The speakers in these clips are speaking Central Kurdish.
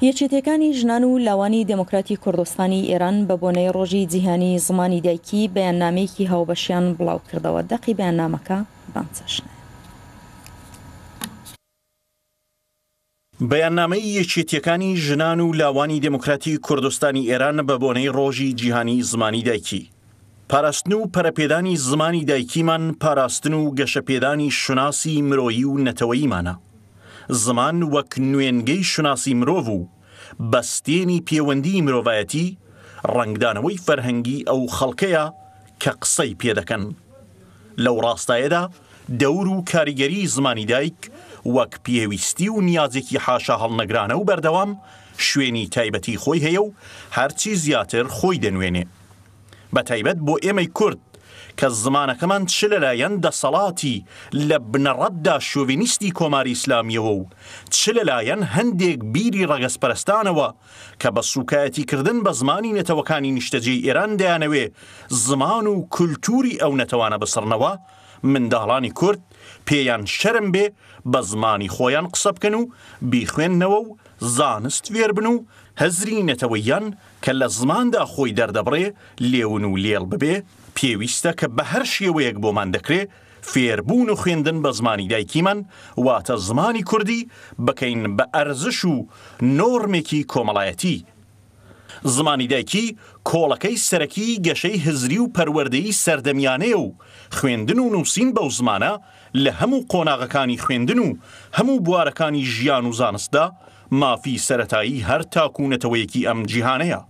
یەکێتیەکانی ژنان و لاوانی دموکراتی کوردستانی ئێران بە بۆنەی ڕۆژی جیهانی زمانی دایکی بەیاننامەیەکی هاوبەشیان بڵاو کردەوە. دەقی بەیاننامەکە بانچەشنە. بەیاننامەی یەکێتیەکانی ژنان و لاوانی دموکراتی کوردستانی ئێران بە بۆنەی ڕۆژی جیهانی زمانی دایکی. پاراستن و پەرەپێدانی زمانی دایکیمان پاراستن و گەشەپێدانی شوناسی مرۆیی و نەتەوەییمانە. زمان وەک نوێنگەی شوناسی مرۆڤ و بەستێنی پەیوەندی مرۆڤایەتی ڕنگدانەوەی فەرهەنگی ئەو خەڵکەیە کە قسەی پێدەکەن. لەو ڕاستایەدا دەور و کاریگەری زمانی دایک وەک پێویستی و نیازێکی حاشا هەڵنەگرانە و بەردەوام شوێنی تایبەتی خۆی هەیە و هەرچی زیاتر خۆی دەنوێنێ. بە تایبەت بۆ ئێمەی کورد کە زمانەکەمان چ لەلایەن دەسەڵاتی لە بنەڕەتدا شۆڤینیستی کۆماری ئیسلامیەوە و چ لەلایەن هەندێک بیری ڕەگەزپەرستانەوە کە بە سوکایەتیکردن بە زمانی نەتەوەکانی نیشتەجێی ئێران دەیانەوێ زمان و کولتوری ئەو نەتەوانە بسڕنەوە، منداڵانی کورد پێیان شەرم بێ بە زمانی خۆیان قسە بکەن و بیخوێننەوە و زانست فێر بن و هەزری نەتەوەیان کە لە زماندا خۆی دەردەبڕێ لێون و لێڵ ببێ پێویستە کە بە هەر شێوەیەک بۆمان دەکرێ فێربوون و خوێندن بە زمانی دایکیمان واتە زمانی کوردی بکەین بە ئەرزش و نۆرمێکی کۆمەڵایەتی. زمانی دایکی کۆڵەکەی سەرەکی گەشەی هزری و پەروەردەیی سەردەمیانەیە و خوێندن و نووسین بەو زمانە لە هەموو قۆناغەکانی خوێندن و هەموو بوارەکانی ژیان و زانستدا مافی سەرەتایی هەر تاکوونەتەوەیەکی ئەم جیهانەیە.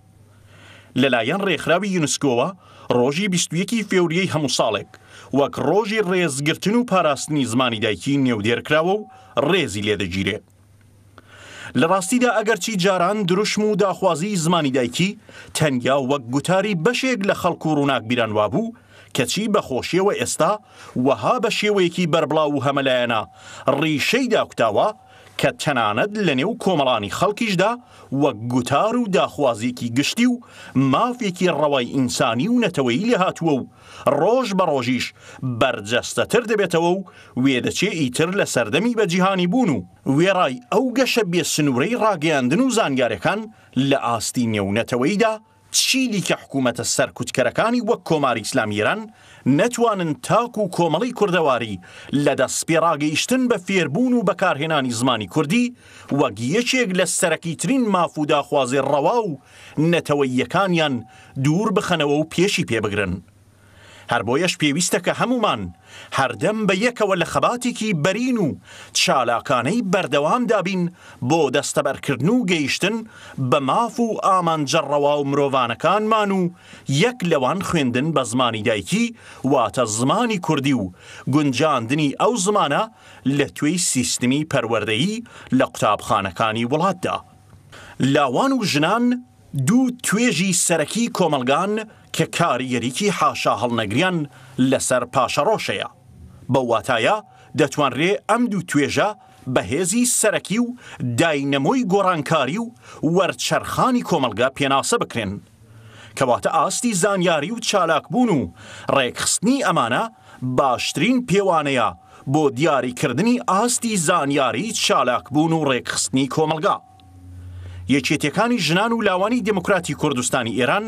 لەلایەن ڕێکخراوی یونسکۆوە ڕۆژی 21 فێوریەی هەموو ساڵێک وەک ڕۆژی ڕێزگرتن و پاراستنی زمانی دایکی نێودێرکراوە و ڕێزی لێدەگیرێ. لە ڕاستیدا ئەگەرچی جاران دروشم و داخوازی زمانی دایکی تەنیا وەک گوتاری بەشێک لە خەڵک و ڕووناک بیرانوا بوو کەچی بەخۆشیەوە ئێستا وەها بە شێوەیەکی بەربڵاو و هەمەلایەنە ڕیشەی داکوتاوە کە تەنانەت لە نێو کۆمەڵانی خەڵکیشدا وەک گوتار و داخوازێکی گشتی و مافێکی ڕەوای ئینسانی و نەتەوەیی لێ هاتووە و ڕۆژ بە ڕۆژیش بەرجەستەتر دەبێتەوە و وێدەچێ ئیتر لە سەردەمی بەجیهانی بوون و وێڕای ئەو گەشە بێسنوورەی ڕاگەیاندن و زانیاریەکان لە ئاستی نێونەتەوەییدا چیلی کە حکوومەتە سەرکوتکەرەکانی وەک کۆماری ئیسلامی ئێران نەتوانن تاک و کۆمەڵی کوردەواری لە دەستپێ ڕاگەیشتن بە فێربوون و بەکارهێنانی زمانی کوردی وەک یەکێک لە سەرەکیترین ماف و داخوازی ڕەوا و نەتەوەییەکانیان دوور بخەنەوە و پێشی پێبگرن. هەر بۆیەش پێویستە کە هەمومان هەردەم بە یەکەوە لە خەباتێکی بەرین و چالاکانەی بەردەوام دابین بۆ دەستەبەرکردن و گەیشتن بە ماف و ئامانجەڕەوا و مرۆڤانەکانمان و یەک لەوان خوێندن بە زمانی دایکی واتە زمانی کوردی و گونجاندنی ئەو زمانە لە توێی سیستمی پەروەردەیی لە قوتابخانەکانی وڵاتدا. لاوان و ژنان دوو توێژی سەرەکی کۆمەلگان کە کاریگەریکی حاشا هەڵنەگریان لەسەر پاشەڕۆشەیە. بەو واتایە دەتوانرێ ئەم دوو توێژە بەهێزی سەرەکی و داینەمۆی گۆڕانکاری و وەرچەرخانی کۆمەلگا پێناسە بکرێن. کەواتە ئاستی زانیاری و چالاکبوون و ڕێکخستنی ئەمانە باشترین پێوانەیە بۆ دیاریکردنی ئاستی زانیاری چالاکبوون و ڕێکخستنی کۆمەلگا. یەکێتیەکانی ژنان و لاوانی دموکراتی کوردستانی ئێران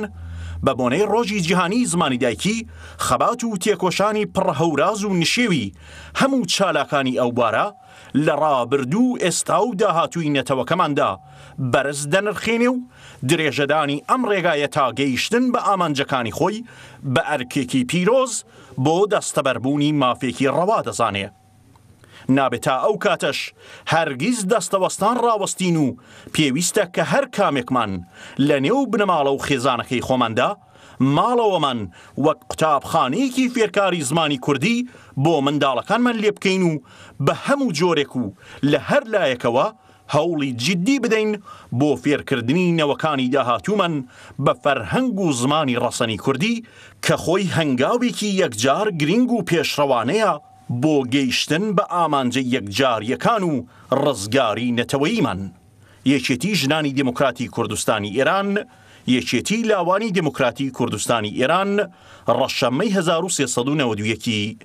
بە بۆنەی ڕۆژی جیهانی زمانی دایکی خەبات و تێکۆشانی پڕهەوراز و نشێوی هەموو چالاکانی ئەو بارە لە ڕابردوو ئێستا و داهاتووی نەتەوەکەماندا بەرز دەنرخێنێ و درێژەدانی ئەم ڕێگایە تا گەیشتن بە ئامانجەکانی خۆی بە ئەرکێکی پیرۆز بۆ دەستەبەربوونی مافێکی ڕەوا دەزانێ. نابێت تا ئەو کاتەش هەرگیز دەستەوەستان ڕاوەستین و پێویستە کە هەر کامێکمان لە نێو بنەماڵە و خێزانەکەی خۆماندا ماڵەوەمان وەک قوتابخانەیەکی فێرکاری زمانی کوردی بۆ منداڵەکانمان لێ بکەین و بە هەموو جۆرێک و لە هەر لایەکەوە هەوڵی جددی بدەین بۆ فێرکردنی نەوەکانی داهاتوومان بە فەرهەنگ و زمانی ڕەسەنی کوردی کە خۆی هەنگاوێکی یەکجار گرنگ و پێشڕەوانەیە بۆ گەیشتن بە ئامانجە یەکجاریەکان و ڕزگاری نەتەوەییمان. یەکێتی ژنانی دموکراتی کوردستانی ئێران، یەکێتی لاوانی دموکراتی کوردستانی ئێران، ڕەشەممەی 1391